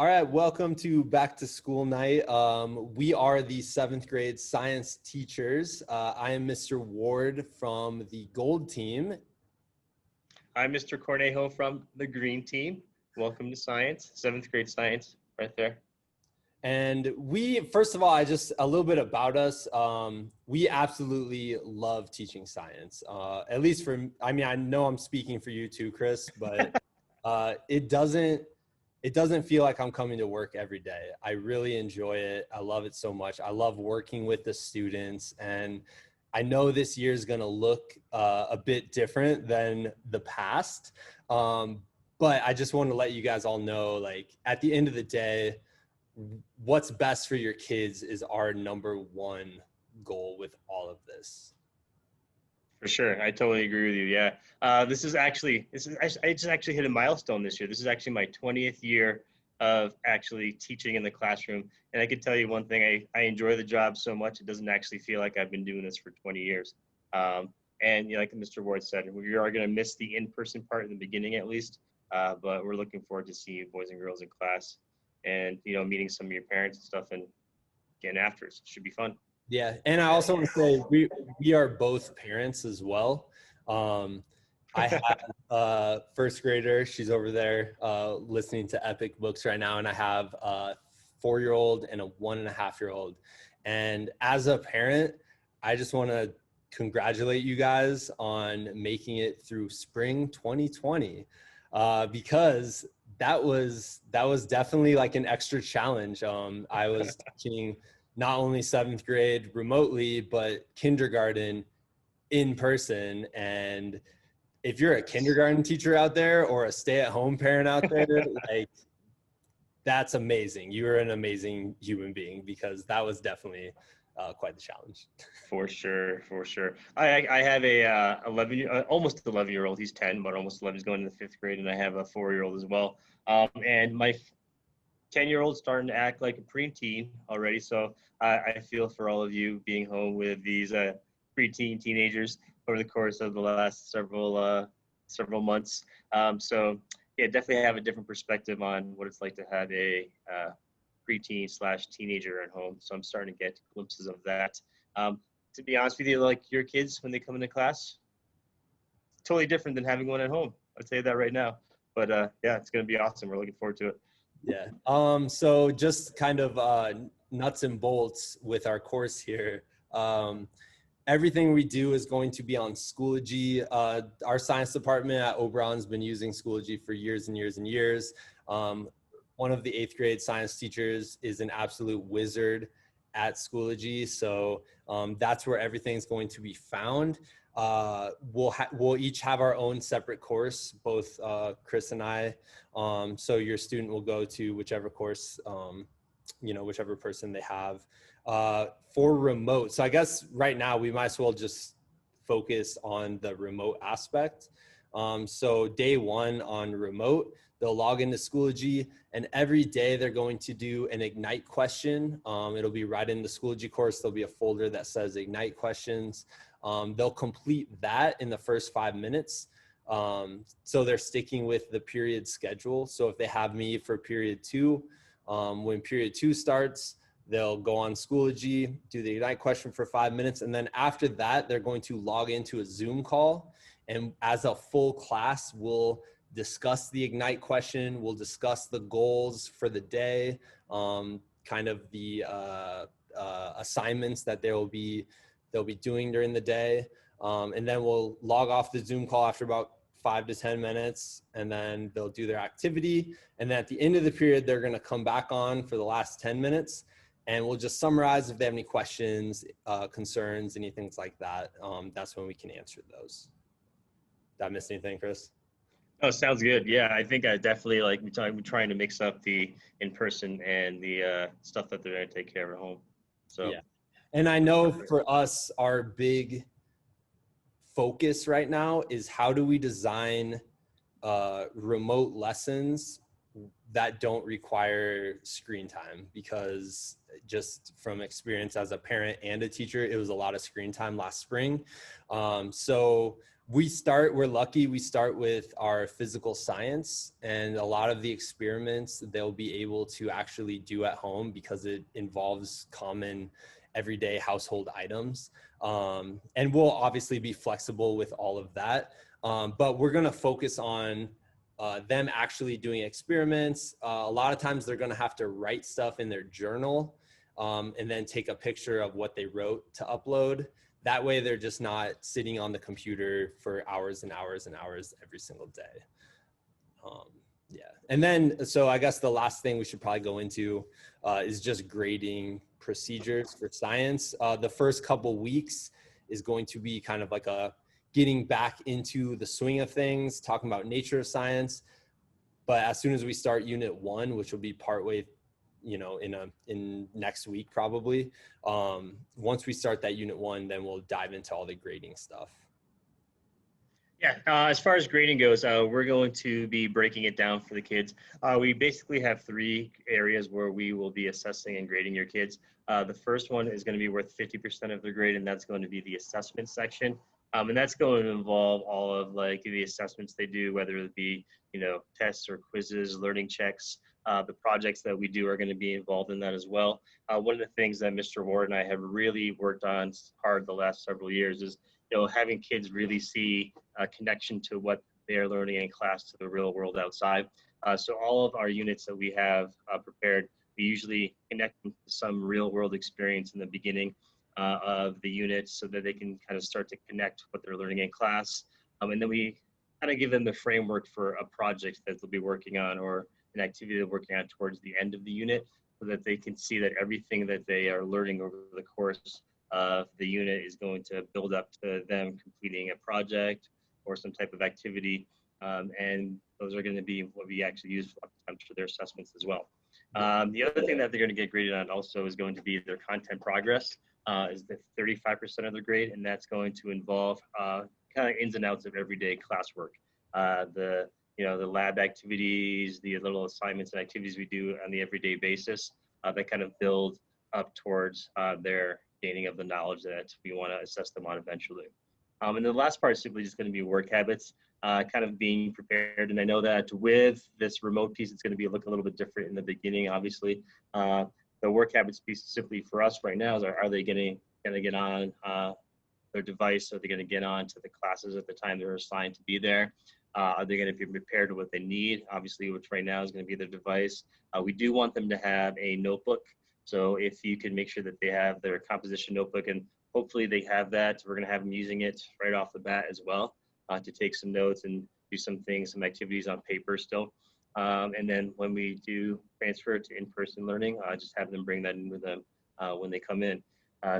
All right, welcome to Back to School Night. We are the seventh grade science teachers. I am Mr. Ward from the Gold team. I'm Mr. Cornejo from the Green Team. Welcome to science, seventh grade science, right there. And first of all, just a little bit about us. We absolutely love teaching science. At least I know I'm speaking for you too, Chris, but it doesn't feel like I'm coming to work every day. I really enjoy it. I love it so much. I love working with the students, and I know this year is going to look a bit different than the past. But I just want to let you guys all know, like, at the end of the day, what's best for your kids is our number one goal with all of this. For sure, I totally agree with you. Yeah, I just actually hit a milestone this year. This is actually my 20th year of actually teaching in the classroom, and I can tell you one thing: I enjoy the job so much it doesn't actually feel like I've been doing this for 20 years. And like Mr. Ward said, we are going to miss the in-person part in the beginning at least, but we're looking forward to seeing you boys and girls in class, and meeting some of your parents and stuff, and getting after it. So it should be fun. Yeah, and I also want to say we are both parents as well. I have a first grader. She's over there listening to epic books right now, and I have a 4-year-old and a 1.5-year-old. And as a parent, I just want to congratulate you guys on making it through spring 2020, because that was definitely like an extra challenge. I was teaching not only seventh grade remotely, but kindergarten in person. And if you're a kindergarten teacher out there or a stay-at-home parent out there, like, that's amazing. You're an amazing human being, because that was definitely quite the challenge. For sure, for sure. I have a 11 almost 11-year-old. He's 10, but almost 11. He's going to the fifth grade, and I have a 4-year-old as well. And my 10-year-old starting to act like a preteen already. So I feel for all of you being home with these preteen teenagers over the course of the last several months. So yeah, definitely have a different perspective on what it's like to have a preteen/teenager at home. So I'm starting to get glimpses of that. To be honest with you, like your kids when they come into class, totally different than having one at home. I'll tell you that right now. But yeah, it's going to be awesome. We're looking forward to it. Yeah. So just kind of nuts and bolts with our course here. Everything we do is going to be on Schoology. Our science department at Oberon's been using Schoology for years and years and years. One of the 8th grade science teachers is an absolute wizard at Schoology. So that's where everything's going to be found. We'll each have our own separate course, both Chris and I. So your student will go to whichever course, whichever person they have. For remote, so I guess right now we might as well just focus on the remote aspect. So day one on remote, they'll log into Schoology, and every day they're going to do an Ignite question. It'll be right in the Schoology course. There'll be a folder that says Ignite questions. They'll complete that in the first 5 minutes. So they're sticking with the period schedule. So if they have me for period 2, when period 2 starts, they'll go on Schoology, do the Ignite question for 5 minutes. And then after that, they're going to log into a Zoom call. And as a full class, we'll discuss the Ignite question. We'll discuss the goals for the day, kind of the assignments that they'll be doing during the day. And then we'll log off the Zoom call after about 5 to 10 minutes, and then they'll do their activity. And then at the end of the period, they're going to come back on for the last 10 minutes. And we'll just summarize if they have any questions, concerns, anything like that. That's when we can answer those. Did I miss anything, Chris? Oh, sounds good. Yeah, I think I definitely we're trying to mix up the in-person and the stuff that they're going to take care of at home. So yeah. And I know for us, our big focus right now is how do we design remote lessons that don't require screen time, because just from experience as a parent and a teacher, it was a lot of screen time last spring. So we're lucky, we start with our physical science, and a lot of the experiments they'll be able to actually do at home because it involves common everyday household items. And we'll obviously be flexible with all of that. But we're going to focus on them actually doing experiments. A lot of times they're going to have to write stuff in their journal, and then take a picture of what they wrote to upload. That way they're just not sitting on the computer for hours and hours and hours every single day. Yeah. And then, so I guess the last thing we should probably go into is just grading procedures for science. The first couple weeks is going to be kind of like a getting back into the swing of things, talking about nature of science. But as soon as we start unit 1, which will be partway, in next week probably, once we start that unit 1, then we'll dive into all the grading stuff. Yeah, as far as grading goes, we're going to be breaking it down for the kids. We basically have 3 areas where we will be assessing and grading your kids. The first one is going to be worth 50% of their grade, and that's going to be the assessment section. And that's going to involve all of like the assessments they do, whether it be, tests or quizzes, learning checks. The projects that we do are going to be involved in that as well. One of the things that Mr. Ward and I have really worked on hard the last several years is, having kids really see a connection to what they are learning in class to the real world outside. So all of our units that we have prepared, we usually connect them to some real world experience in the beginning of the unit so that they can kind of start to connect what they're learning in class. And then we kind of give them the framework for a project that they'll be working on or an activity they're working on towards the end of the unit so that they can see that everything that they are learning over the course of the unit is going to build up to them completing a project or some type of activity. And those are going to be what we actually use for their assessments as well. The other thing that they're going to get graded on also is going to be their content progress, is the 35% of their grade, and that's going to involve kind of ins and outs of everyday classwork. The lab activities, the little assignments and activities we do on the everyday basis that kind of build up towards their gaining of the knowledge that we want to assess them on eventually. And the last part is simply just going to be work habits, kind of being prepared. And I know that with this remote piece, it's going to look a little bit different in the beginning, obviously. The work habits piece simply for us right now is, are they going to get on their device? Are they going to get on to the classes at the time they're assigned to be there? Are they going to be prepared with what they need? Obviously, which right now is going to be their device. We do want them to have a notebook. So if you can make sure that they have their composition notebook, and hopefully they have that, we're going to have them using it right off the bat as well to take some notes and do some things, some activities on paper still. And then when we do transfer to in-person learning, just have them bring that in with them when they come in.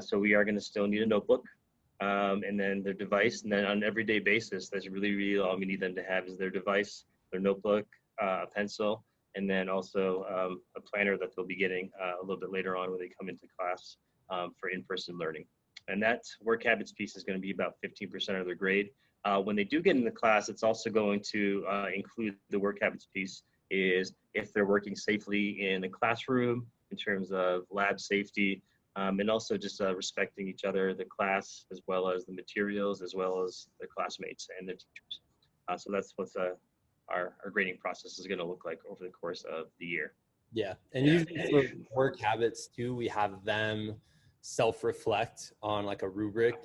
So we are going to still need a notebook. And then their device, and then on an everyday basis, that's really all we need them to have is their device, their notebook, a pencil, and then also a planner that they'll be getting a little bit later on when they come into class for in-person learning. And that work habits piece is going to be about 15% of their grade. When they do get into class, it's also going to include the work habits piece, is if they're working safely in the classroom in terms of lab safety, and also just respecting each other, the class, as well as the materials, as well as their classmates and their teachers. So that's what our grading process is going to look like over the course of the year. Yeah, and usually for work habits too, we have them self-reflect on like a rubric.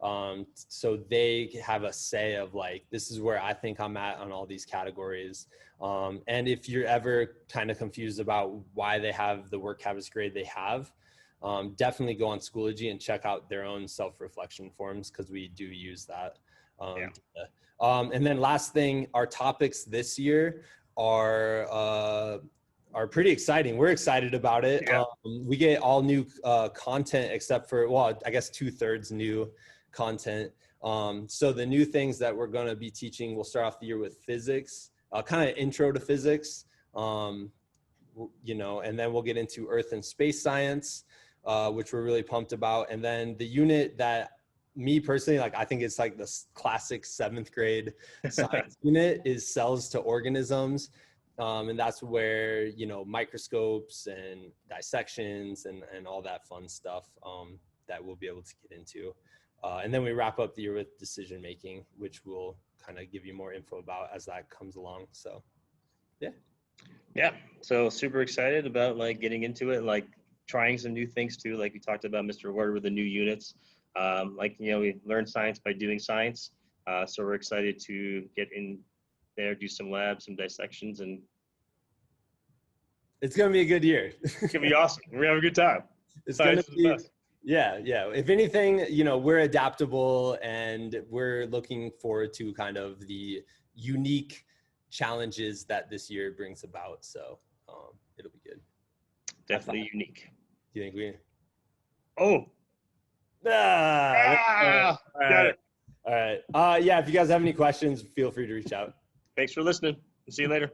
So they have a say of like, this is where I think I'm at on all these categories. And if you're ever kind of confused about why they have the work habits grade they have, definitely go on Schoology and check out their own self-reflection forms, because we do use that. And then last thing, our topics this year are pretty exciting. We're excited about it. Yeah. We get all new content except for, well, I guess 2/3 new content. So the new things that we're going to be teaching, we'll start off the year with physics, kind of intro to physics, and then we'll get into earth and space science, which we're really pumped about. And then the unit that me personally, like, I think it's like the classic 7th grade science unit is cells to organisms. And that's where, microscopes and dissections and all that fun stuff that we'll be able to get into. And then we wrap up the year with decision making, which we'll kind of give you more info about as that comes along. So, yeah. Yeah. So super excited about like getting into it, like trying some new things too. Like we talked about Mr. Ward with the new units. Like, you know, we learn science by doing science. So we're excited to get in there, do some labs, some dissections, and It's going to be a good year. it's going to be awesome. We're going to have a good time. It's going Science to is be, the best. yeah. If anything, you know, we're adaptable and we're looking forward to kind of the unique challenges that this year brings about. So it'll be good. Definitely unique. Do you think we? Oh. All Got it. right. Yeah. If you guys have any questions, feel free to reach out. Thanks for listening. See you later.